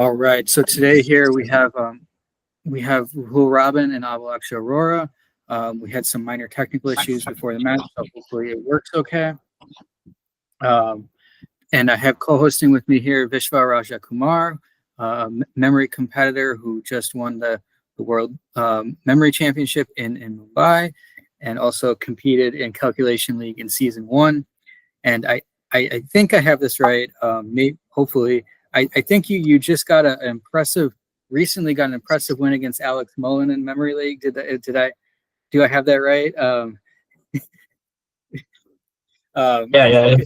All right. So today here we have Rahul Robin and Abhilakshya Arora. We had some minor technical issues before the match, so hopefully it works okay. Um, and I have co-hosting with me here Vishvaa Rajakumar, memory competitor who just won the World Memory Championship in Mumbai, and also competed in Calculation League in Season 1. And I think I have this right. Hopefully, I think you just got recently got an impressive win against Alex Mullen in Memory League. Do I have that right? Yeah.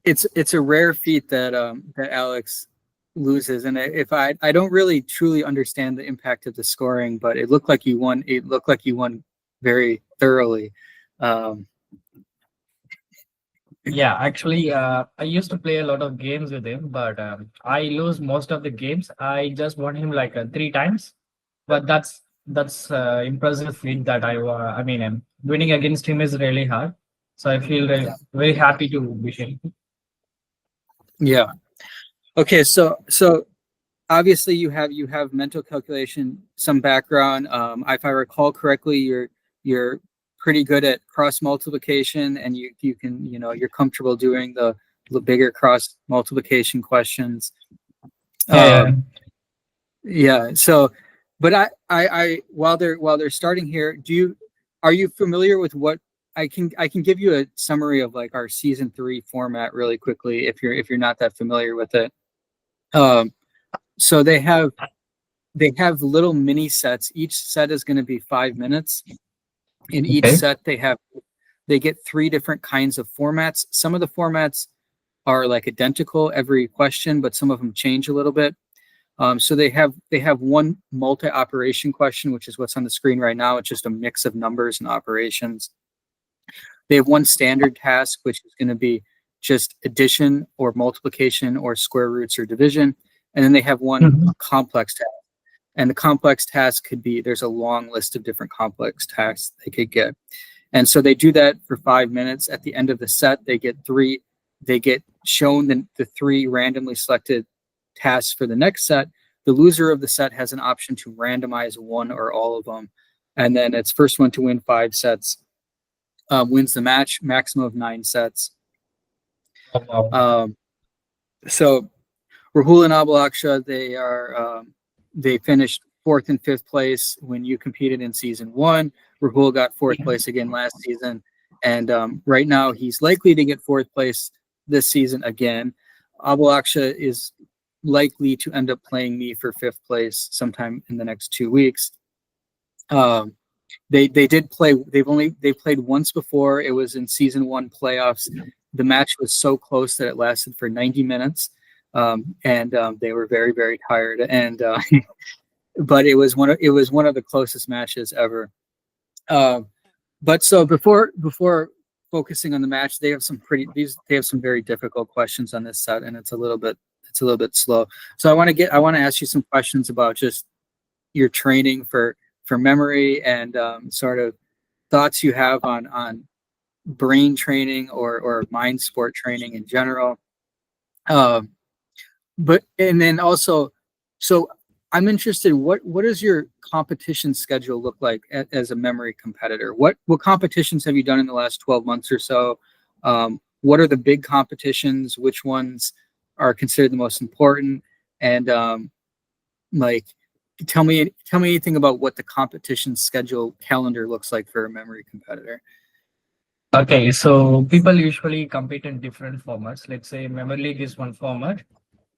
It's a rare feat that Alex loses, and if I don't really truly understand the impact of the scoring, but it looked like you won. It looked like you won very thoroughly. Yeah, actually, I used to play a lot of games with him, but I lose most of the games. I just won him like 3 times, but that's impressive feat that I mean, winning against him is really hard. So I feel very happy to beat him. Yeah. Okay. So obviously you have mental calculation, some background. If I recall correctly, you're pretty good at cross multiplication, and you can you're comfortable doing the bigger cross multiplication questions. Yeah. Yeah. So, but I while they're starting here, are you familiar with what I can give you a summary of like our season 3 format really quickly if you're not that familiar with it. So they have little mini sets. Each set is going to be 5 minutes. In each Okay. set they get 3 different kinds of formats. Some of the formats are like identical every question, but some of them change a little bit. So they have one multi-operation question, which is what's on the screen right now. It's just a mix of numbers and operations. They have one standard task, which is going to be just addition or multiplication or square roots or division. And then they have one complex task. And the complex task could be, there's a long list of different complex tasks they could get. And so they do that for 5 minutes. At the end of the set, they get shown the 3 randomly selected tasks for the next set. The loser of the set has an option to randomize one or all of them. And then it's first one to win 5 sets wins the match, maximum of 9 sets. So Rahul and Abhilakshya, they finished 4th and 5th place when you competed in season 1. Rahul got 4th place again last season, and right now he's likely to get 4th place this season again. Abhilakshya is likely to end up playing me for 5th place sometime in the next 2 weeks. They did play. They played once before. It was in season 1 playoffs. The match was so close that it lasted for 90 minutes. And they were very, very tired. And but it was one of the closest matches ever. But so before focusing on the match, they have some very difficult questions on this set, and it's a little bit slow. So I want to ask you some questions about just your training for memory and sort of thoughts you have on brain training or mind sport training in general. But and then also, so I'm interested. What does your competition schedule look like as a memory competitor? What competitions have you done in the last 12 months or so? What are the big competitions? Which ones are considered the most important? And like, tell me anything about what the competition schedule calendar looks like for a memory competitor. Okay, so people usually compete in different formats. Let's say Memory League is one format,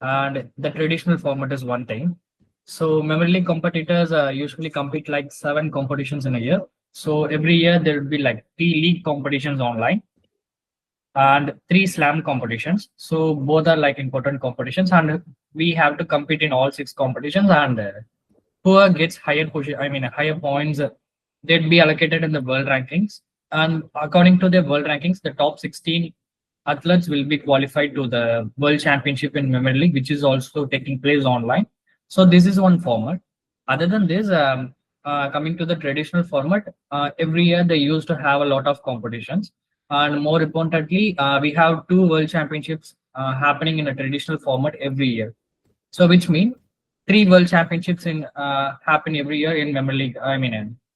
and the traditional format is one thing. So Memory League competitors usually compete like 7 competitions in a year. So every year there will be like 3 league competitions online and 3 slam competitions. So both are like important competitions, and we have to compete in all 6 competitions. And whoever gets higher higher points, they'd be allocated in the world rankings. And according to the world rankings, the top 16 athletes will be qualified to the World Championship in Memory League, which is also taking place online. So this is one format. Other than this, coming to the traditional format, every year they used to have a lot of competitions. And more importantly, we have 2 World Championships happening in a traditional format every year. So which mean three world championships in happen every year in memory league.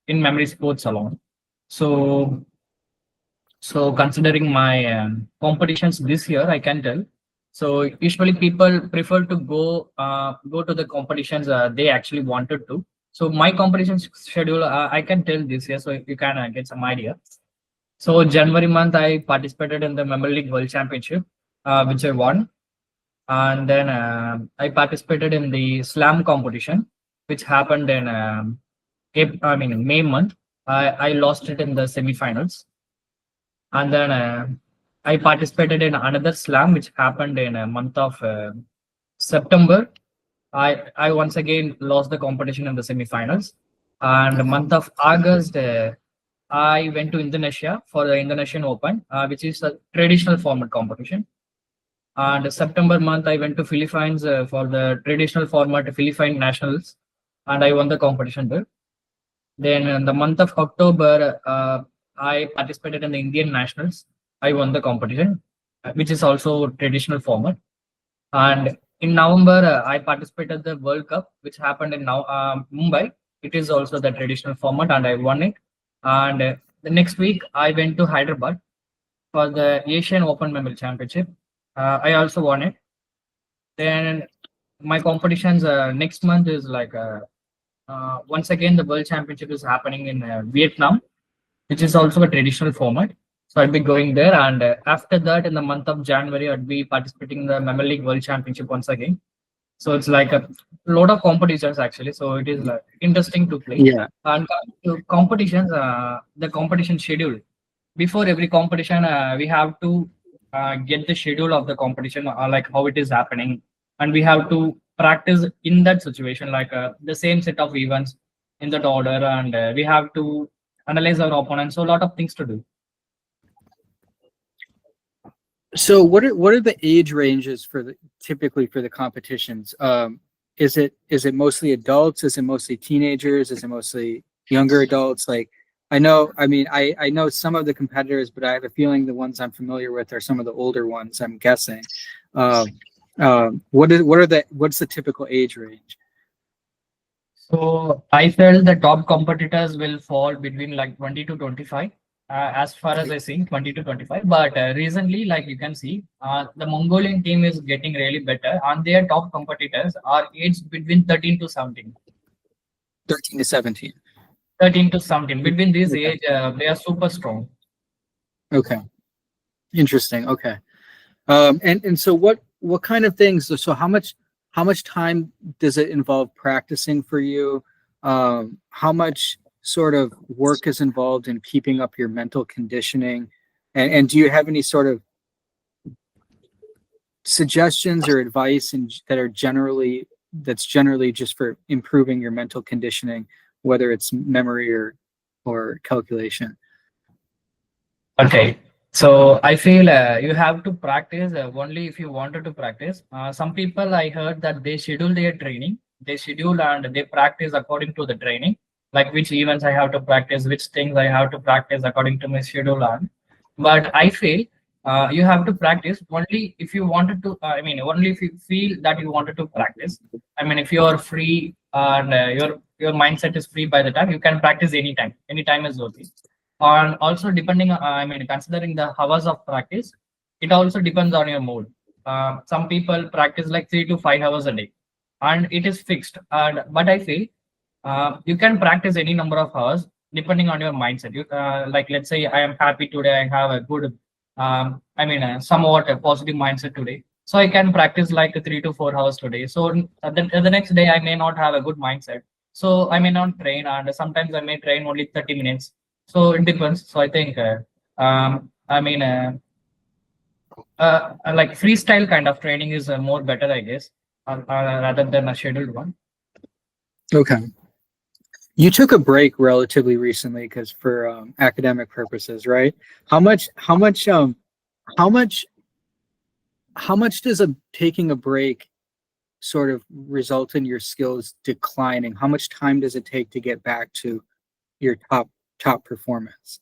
In memory sports alone. So considering my competitions this year, I can tell. So usually people prefer to go to the competitions they actually wanted to. So my competition schedule I can tell this year, so you can get some idea. So January month I participated in the Memory League World Championship, which I won, and then I participated in the Slam competition, which happened in May month. I lost it in the semifinals, and then I participated in another slam which happened in a month of September. I once again lost the competition in the semifinals, and the month of August I went to Indonesia for the Indonesian Open, which is a traditional format competition. And September month I went to Philippines for the traditional format Philippine Nationals, and I won the competition there. Then in the month of October, I participated in the Indian Nationals. I won the competition, which is also traditional format. And in November, I participated the World Cup, which happened in now Mumbai. It is also the traditional format, and I won it. And the next week, I went to Hyderabad for the Asian Open Memorial Championship. I also won it. Then my competitions next month is like once again the World Championship is happening in Vietnam, which is also a traditional format. So I'd be going there, and after that, in the month of January, I'd be participating in the Memory League World Championship once again. So it's like a lot of competitions actually. So it is like interesting to play. Yeah. And competitions, the competition schedule. Before every competition, we have to get the schedule of the competition, like how it is happening, and we have to practice in that situation, like the same set of events in that order, and we have to analyze our opponent. So a lot of things to do. So what are the age ranges for the typically for the competitions? Is it mostly adults? Is it mostly teenagers? Is it mostly younger adults? Like I know some of the competitors, but I have a feeling the ones I'm familiar with are some of the older ones, I'm guessing. What's the typical age range? So I felt the top competitors will fall between like 20 to 25. As far as I see, 20 to 25. But recently, like you can see, the Mongolian team is getting really better, and their top competitors are aged between 13 to 17. 13 to 17. 13 to 17. Between this Okay. age, they are super strong. Okay. Interesting. Okay. And so what kind of things, so how much time does it involve practicing for you? How much sort of work is involved in keeping up your mental conditioning? And do you have any sort of suggestions or advice that's generally just for improving your mental conditioning, whether it's memory or calculation? Okay. So I feel you have to practice only if you wanted to practice. Some people I heard that they schedule their training, they schedule and they practice according to the training, like which events I have to practice, which things I have to practice according to my schedule. And but I feel you have to practice only if you wanted to. Only if you feel that you wanted to practice. I mean, if you are free and your mindset is free by the time, you can practice anytime. Anytime is okay. And also depending considering the hours of practice, it also depends on your mood. Some people practice like 3 to 5 hours a day, and it is fixed. And but I feel you can practice any number of hours depending on your mindset. Like let's say I am happy today, I have a good somewhat a positive mindset today, so I can practice like 3 to 4 hours today. So the next day I may not have a good mindset, so I may not train, and sometimes I may train only 30 minutes. So it depends. So I think like freestyle kind of training is more better, I guess, rather than a scheduled one. Okay. You took a break relatively recently because for academic purposes, right? How much how much how much how much does taking a break sort of result in your skills declining? How much time does it take to get back to your top performance?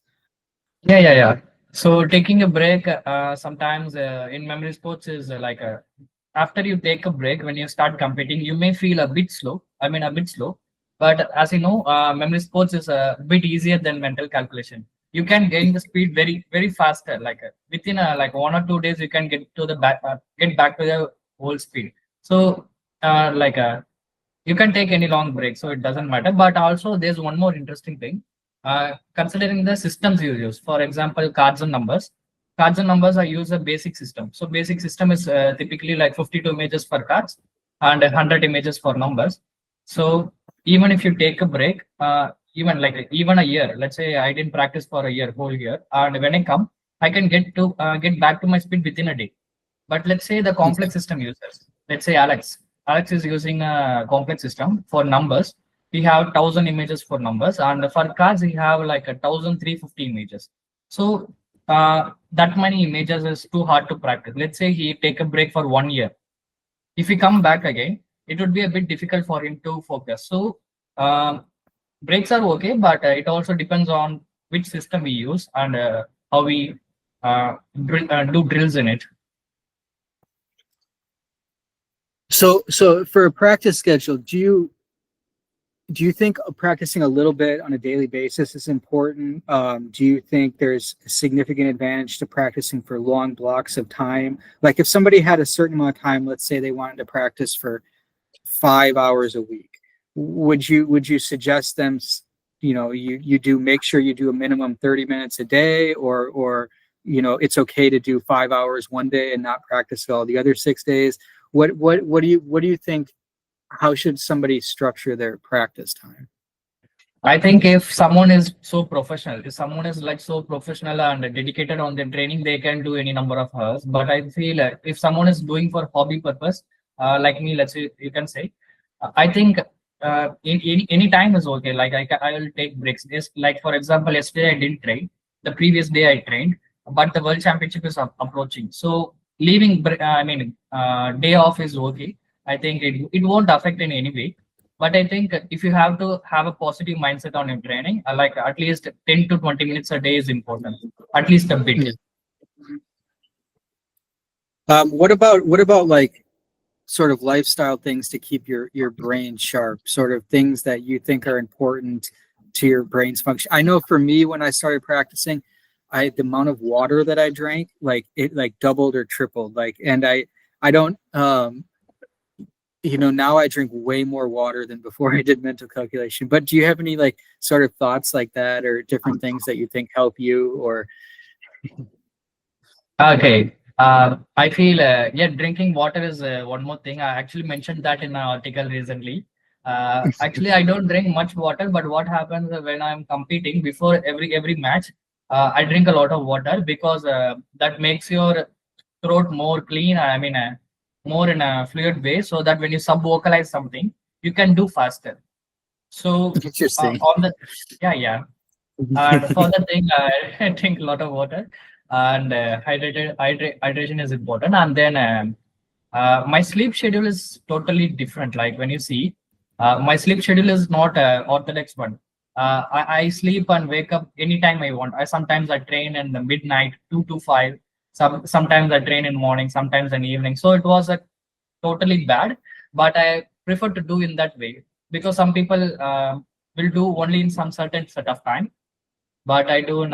Yeah. So taking a break sometimes in memory sports is like a after you take a break, when you start competing, you may feel a bit slow. I mean, a bit slow. But as you know, memory sports is a bit easier than mental calculation. You can gain the speed very, very faster. Like within like 1 or 2 days, you can get to the back, get back to the whole speed. So, like you can take any long break, so it doesn't matter. But also, there's one more interesting thing. Considering the systems you use, for example, cards and numbers. Cards and numbers are use a basic system. So basic system is typically like 52 images for cards and 100 images for numbers. So even if you take a break, even a year, let's say I didn't practice for a year, whole year, and when I come, I can get back to my speed within a day. But let's say the complex system users, let's say Alex is using a complex system for numbers. We have 1,000 images for numbers, and for cards, we have like 1,350 images. So that many images is too hard to practice. Let's say he take a break for 1 year. If he come back again, it would be a bit difficult for him to focus. So breaks are okay, but it also depends on which system we use and how we do drills in it. So for a practice schedule, do you think practicing a little bit on a daily basis is important? Do you think there's a significant advantage to practicing for long blocks of time? Like if somebody had a certain amount of time, let's say they wanted to practice for 5 hours a week, would you suggest them, you make sure you do a minimum 30 minutes a day, or it's okay to do 5 hours one day and not practice all the other 6 days? What do you think? How should somebody structure their practice time? I think if someone is so professional, if someone is like so professional and dedicated on their training, they can do any number of hours. But I feel like if someone is doing for hobby purpose, like me, let's say you can say, I think any time is okay. Like I will take breaks. Just like for example, yesterday I didn't train. The previous day I trained, but the world championship is approaching. So leaving, day off is okay. I think it won't affect in any way. But I think if you have to have a positive mindset on your training, like at least 10 to 20 minutes a day is important, at least a bit. Yeah. What about like sort of lifestyle things to keep your brain sharp, sort of things that you think are important to your brain's function? I know for me, when I started practicing, the amount of water that I drank, it doubled or tripled. And I don't, now I drink way more water than before I did mental calculation. But do you have any sort of thoughts like that, or different things that you think help you? Or okay, I feel drinking water is one more thing. I actually mentioned that in an article recently. Actually, I don't drink much water, but what happens when I'm competing before every match, I drink a lot of water because that makes your throat more clean. More in a fluid way, so that when you sub vocalize something, you can do faster. So on the and for the thing, I drink a lot of water, and hydration is important. And then my sleep schedule is totally different. Like when you see, my sleep schedule is not orthodox one. I sleep and wake up anytime I want. Sometimes I train in the midnight 2 to 5. Sometimes I train in morning, sometimes in evening. So it was totally bad, but I prefer to do in that way because some people will do only in some certain set of time, but I do in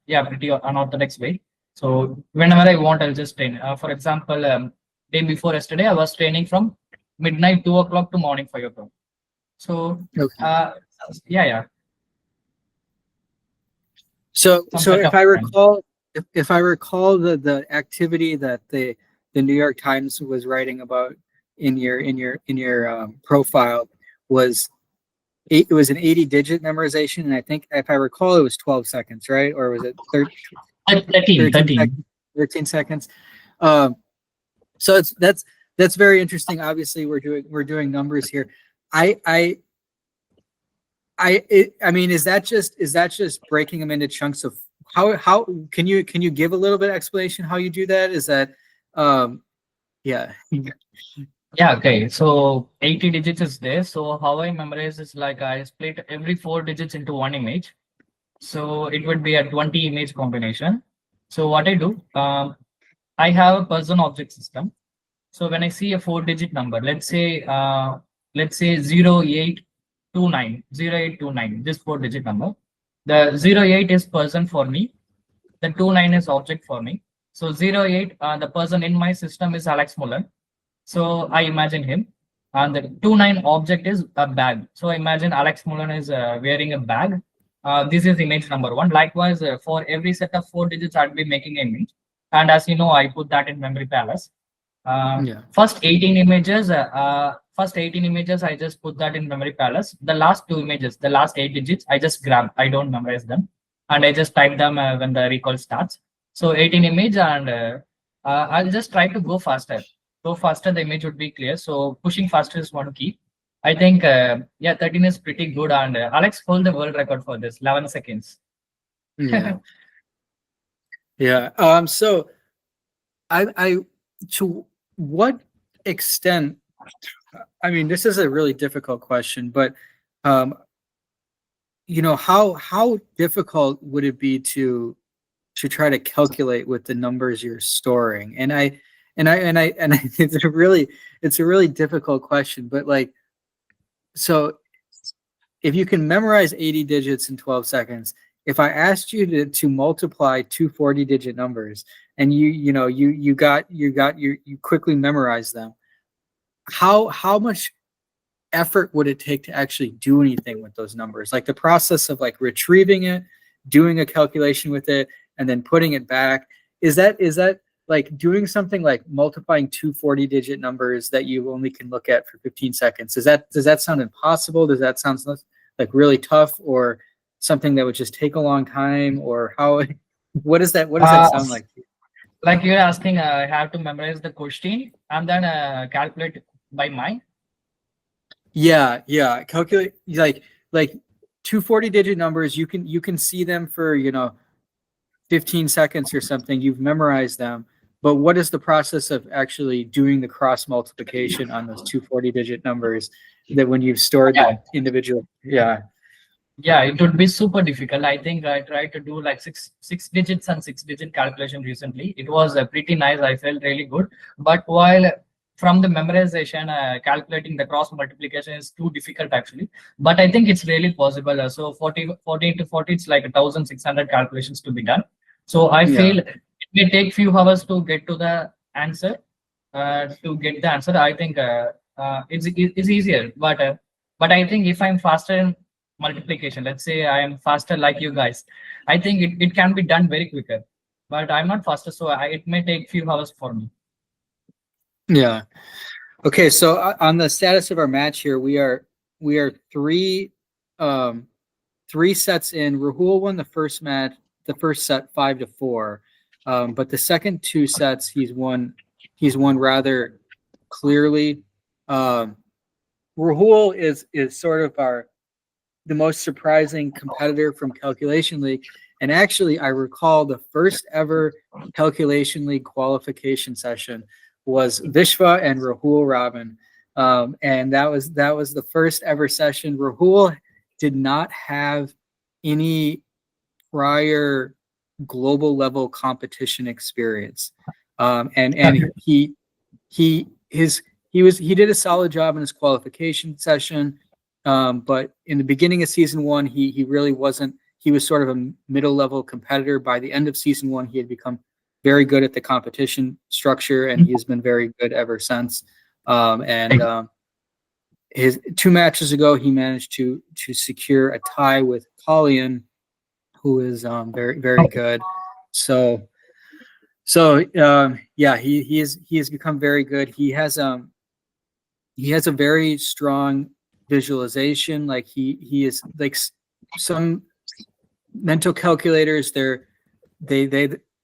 pretty unorthodox way. So whenever I want, I'll just train. For example, day before yesterday, I was training from midnight 2 o'clock to morning 5 o'clock. So okay. So if I recall the activity that the New York Times was writing about in your profile was it was an 80-digit memorization, and I think if I recall it was 12 seconds, right? Or was it 13 seconds? So that's very interesting. Obviously, we're doing numbers here. I mean, is that just breaking them into chunks of how can you give a little bit of explanation how you do that? Is that okay, so 80 digits is there. So how I memorize is like I split every 4 digits into one image, so it would be a 20 image combination. So what I do, I have a person object system. So when I see a 4-digit number, let's say 0829, this 4-digit number, the 08 is person for me, the 29 is object for me. So 08, the person in my system is Alex Mullen. So I imagine him. And the 29 object is a bag. So I imagine Alex Mullen is wearing a bag. This is image number one. Likewise, for every set of 4 digits, I'll be making an image. And as you know, I put that in memory palace. Yeah. First 18 images, I just put that in memory palace. The last 2 images, the last 8 digits, I just grab. I don't memorize them, and I just type them when the recall starts. So 18 image, and I'll just try to go faster. Go faster, the image would be clear. So pushing faster is one key. I think, yeah, 13 is pretty good, and Alex hold the world record for this, 11 seconds. Yeah. Yeah. So I to what extent, I mean, this is a really difficult question, but how difficult would it be to try to calculate with the numbers you're storing? And it's a really difficult question, but like, so if you can memorize 80 digits in 12 seconds, if I asked you to multiply two 40-digit numbers and you quickly memorize them, how much effort would it take to actually do anything with those numbers? Like the process of like retrieving it, doing a calculation with it, and then putting it back. Is that like doing something like multiplying two 40-digit numbers that you only can look at for 15 seconds? Does that sound impossible? Does that sound like really tough, or something that would just take a long time? Or what does that sound like? Like you're asking, I have to memorize the question and then calculate by mind. Yeah. Calculate like two 40-digit numbers. You can see them for 15 seconds or something. You've memorized them, but what is the process of actually doing the cross multiplication on those two 40-digit numbers that when you've stored the individual? Yeah, it would be super difficult. I think I tried to do like six digits and 6-digit calculation recently. It was pretty nice. I felt really good. But while from the memorization, calculating the cross multiplication is too difficult actually. But I think it's really possible. So 40 into 40, it's like 1,600 calculations to be done. So I feel it may take few hours to get to the answer. I think it's easier. But I think if I'm faster in multiplication, let's say I am faster like you guys, I think it can be done very quicker. But I'm not faster, so it may take few hours for me. Yeah. Okay. So on the status of our match here, we are three sets in. Rahul won the first set 5-4, but the second two sets he's won rather clearly. Rahul is sort of the most surprising competitor from Calculation League. And actually, I recall the first ever Calculation League qualification session was Vishvaa and Rahul Robin. And that was the first ever session. Rahul did not have any prior global level competition experience. And he did a solid job in his qualification session. But in the beginning of season one, he really wasn't. He was sort of a middle level competitor. By the end of season one, he had become very good at the competition structure, and he has been very good ever since. His 2 matches ago, he managed to secure a tie with Collian, who is very very good. So yeah, he has become very good. He has a very strong visualization. Like he is like some mental calculators.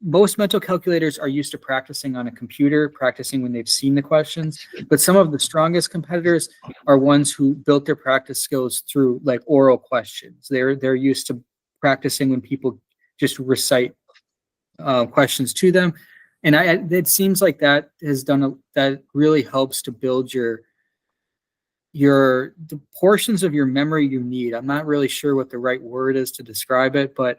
Most mental calculators are used to practicing on a computer, practicing when they've seen the questions. But some of the strongest competitors are ones who built their practice skills through like oral questions. They're used to practicing when people just recite questions to them. And it seems like that has that really helps to build the portions of your memory you need. I'm not really sure what the right word is to describe it, but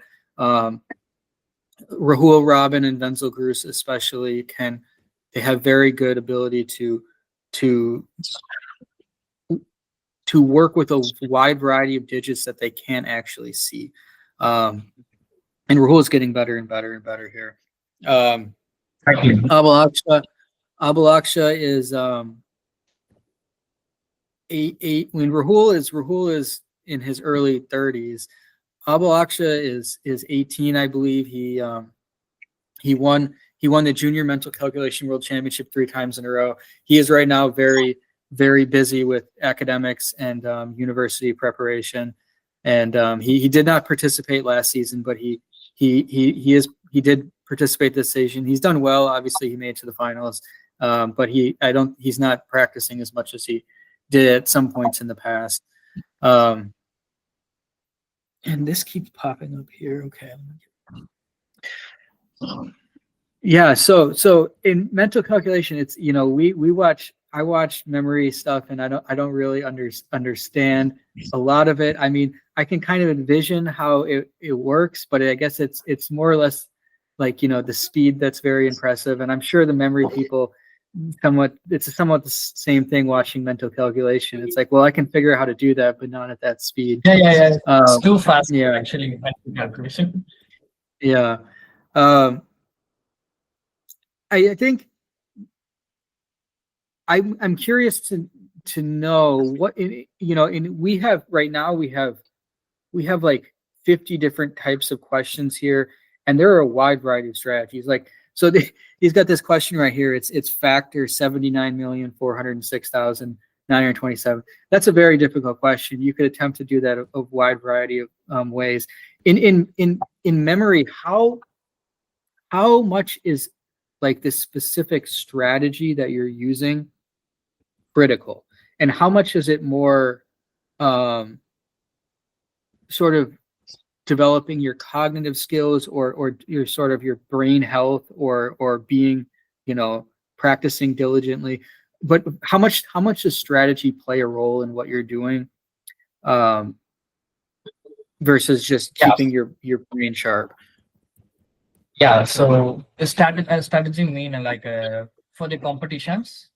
Rahul Robin and Wenzel Gruss especially can have very good ability to work with a wide variety of digits that they can't actually see. And Rahul is getting better and better and better here. Abhilakshya is when Rahul is in his early 30s. Abhilakshya is 18, I believe. He won the junior mental calculation world championship 3 times in a row. He is right now very, very busy with academics and university preparation. And he did not participate last season, but he did participate this season. He's done well. Obviously, he made it to the finals, but he's not practicing as much as he did at some points in the past. And this keeps popping up here. Okay. Yeah. So in mental calculation, it's, I watch memory stuff, and I don't really understand a lot of it. I mean, I can kind of envision how it works, but I guess it's more or less like, the speed that's very impressive. And I'm sure the memory people it's somewhat the same thing watching mental calculation. It's like, well, I can figure out how to do that, but not at that speed. Yeah. It's too fast. Yeah, actually, mental calculation. Yeah. I think I'm curious to know what we have right now. We have like 50 different types of questions here, and there are a wide variety of strategies. Like, so he's got this question right here. It's factor 79,406,927. That's a very difficult question. You could attempt to do that a wide variety of ways. In memory, how much is like this specific strategy that you're using critical, and how much is it more sort of developing your cognitive skills or your sort of your brain health or being, practicing diligently? But how much does strategy play a role in what you're doing versus just keeping your brain sharp? Yeah, so strategy mean like for the competitions?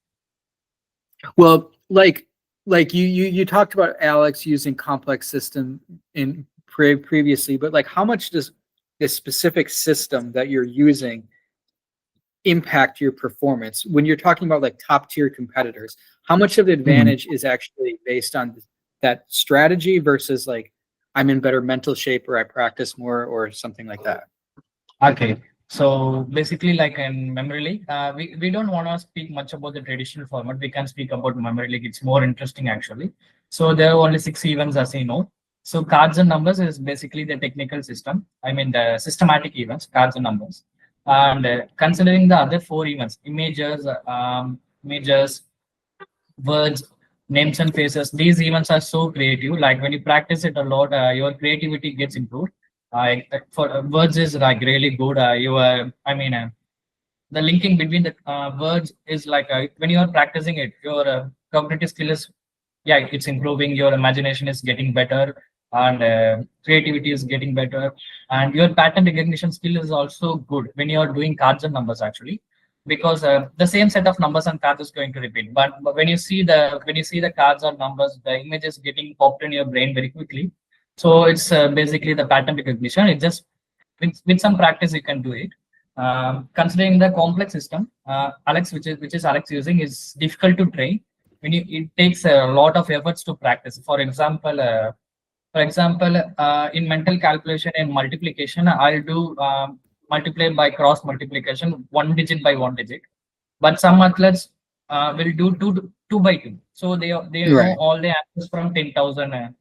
Well, like you talked about Alex using complex system in previously, but like, how much does this specific system that you're using impact your performance when you're talking about like top tier competitors? How much of the advantage is actually based on that strategy versus like, I'm in better mental shape or I practice more or something like that? Okay, so basically, like in memory league, we don't want to speak much about the traditional format. We can speak about memory league. It's more interesting actually. So there are only 6 events, as you know. So cards and numbers is basically the technical system. I mean the systematic events, cards and numbers. And considering the other 4 events, images, words, names and faces, these events are so creative. Like when you practice it a lot, your creativity gets improved. For words is like really good. The linking between the words is like when you are practicing it, your cognitive skill is, yeah, it's improving. Your imagination is getting better, and creativity is getting better, and your pattern recognition skill is also good when you are doing cards and numbers actually, because the same set of numbers and cards is going to repeat. But when you see the cards or numbers, the image is getting popped in your brain very quickly. So it's basically the pattern recognition. It just with some practice you can do it. Considering the complex system, Alex, which is Alex using, is difficult to train. It takes a lot of efforts to practice. For example, in mental calculation and multiplication, I'll do multiply by cross multiplication, 1 digit by 1 digit. But some athletes will do 2 by 2. So they know all the answers from 10,000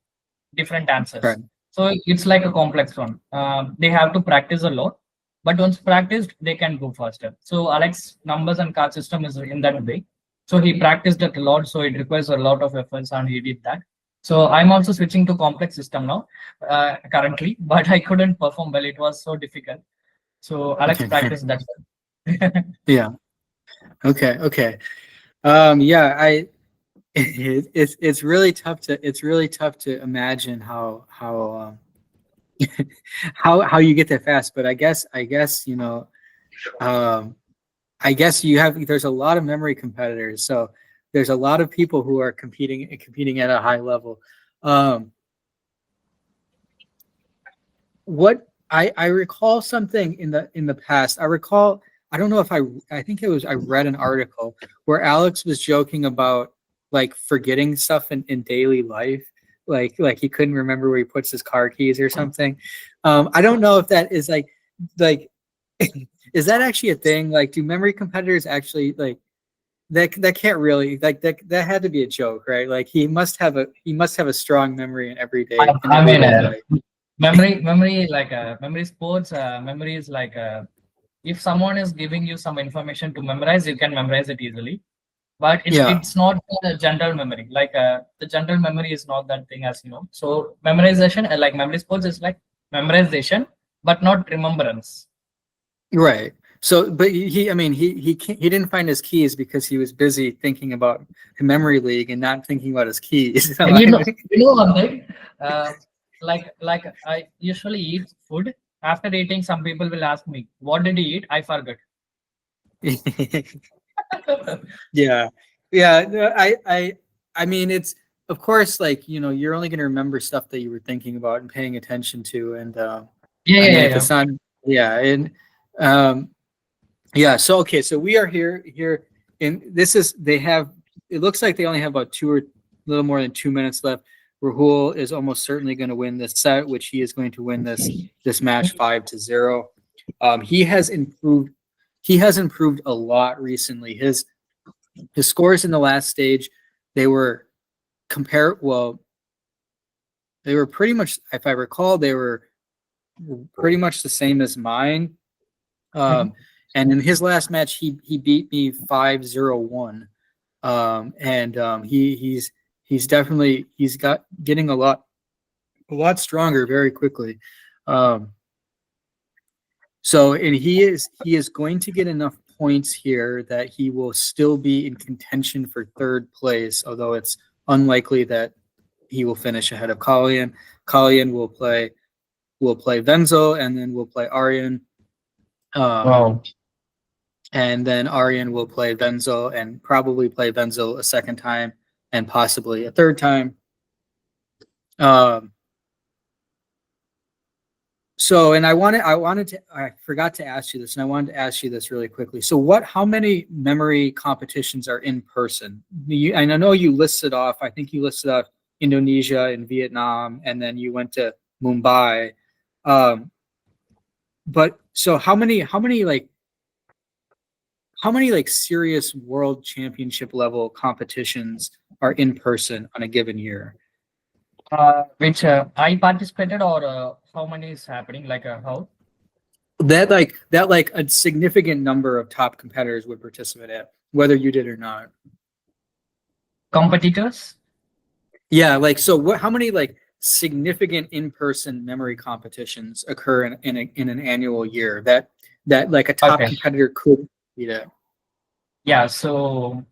different answers. Right. So it's like a complex one. They have to practice a lot, but once practiced, they can go faster. So Alex numbers and card system is in that way. So he practiced it a lot. So it requires a lot of efforts, and he did that. So I'm also switching to complex system now, currently, but I couldn't perform well. It was so difficult. So Alex practiced that. Yeah. Okay. Yeah, it's really tough to imagine how how you get that fast. But I guess I guess there's a lot of memory competitors, so there's a lot of people who are competing at a high level. What I recall something in the past. I don't know if I think I read an article where Alex was joking about like forgetting stuff in daily life, like he couldn't remember where he puts his car keys or something. I don't know if that is like is that actually a thing? Like, do memory competitors actually like that can't really that had to be a joke, right? Like he must have a strong memory in everyday I mean, life. memory like memory sports. Memory is like if someone is giving you some information to memorize, you can memorize it easily. But Yeah. it's not a general memory. Like the general memory is not that thing, as you know. So memorization, like memory sports, is like memorization, but not remembrance. Right. So, but I mean, he didn't find his keys because he was busy thinking about the memory league and not thinking about his keys. So, And you know one thing, uh, like I usually eat food. After eating, some people will ask me, "What did you eat?" I forgot. yeah, yeah. No, I mean, it's of course like you're only going to remember stuff that you were thinking about and paying attention to, and Yeah, I yeah, mean, yeah, if yeah. it's not, yeah, and um, yeah. So okay, so we are here, and this is they have. It looks like they only have about a little more than 2 minutes left. Rahul is almost certainly going to win this set, which he is going to win this match 5-0. He has improved. He has improved a lot recently. His scores in the last stage, they were well, they were pretty much, if I recall, they were pretty much the same as mine. Mhm. And in his last match, he beat me 5-0-1. And he's definitely getting a lot stronger very quickly. Um, and he is going to get enough points here that he will still be in contention for third place, although it's unlikely that he will finish ahead of Kalian. Kalian will play Venzo, and then we'll play Aryan. Wow. And then Aryan will play Venzo and probably play Venzo a second time and possibly a third time. Um, and I forgot to ask you this, and I wanted to ask you this really quickly. So how many memory competitions are in person? And I know you listed off, I think you listed off Indonesia and Vietnam, and then you went to Mumbai. But so how many serious world championship level competitions are in person on a given year? Which I participated, or how many is happening? Like how That a significant number of top competitors would participate at, whether you did or not. competitors? Yeah, how many significant in-person memory competitions occur in an annual year that like a top Okay. competitor could be at? Yeah. So